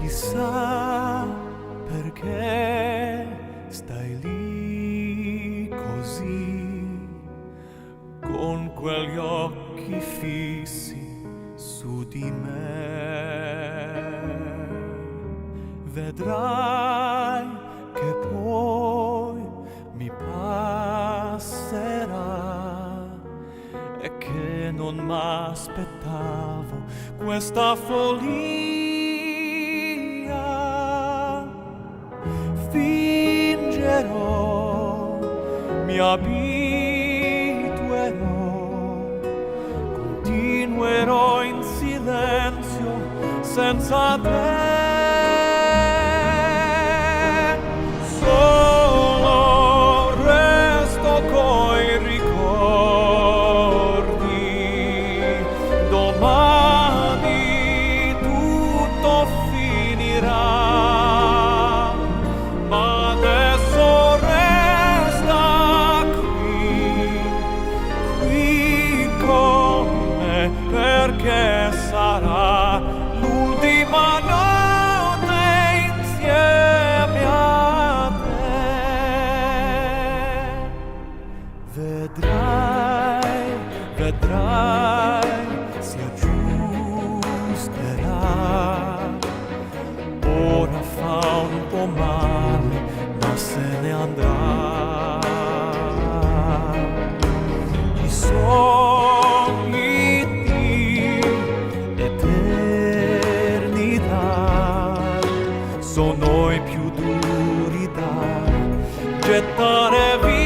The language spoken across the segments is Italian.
Chissà perché stai lì così, con quegli occhi fissi su di me. Vedrai che poi mi passerà e che non m'aspettavo questa follia. Fingerò, mi abituerò, continuerò in silenzio senza te. Solo resto coi ricordi, domani tutto finirà. Ma adesso resta qui con me, perché sarà l'ultima notte insieme a te. Vedrai, si aggiusterà. Ora fa un po' male, ma se ne andrà. I sogni di eternità sono i più duri da gettare via.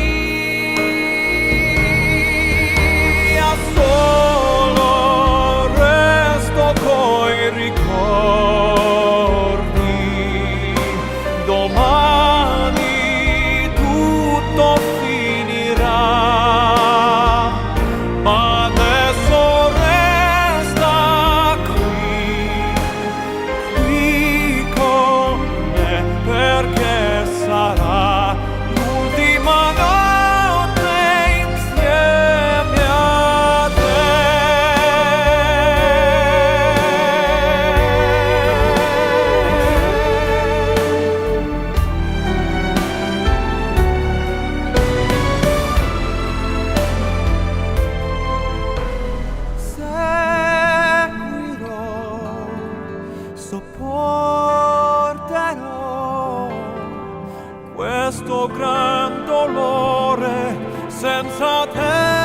Solo resto coi ricordi, domani tutto finirà. Ma adesso resta qui con me, perché sarà l'ultima notte insieme a te. Seguirò, sopporterò questo gran dolore senza te.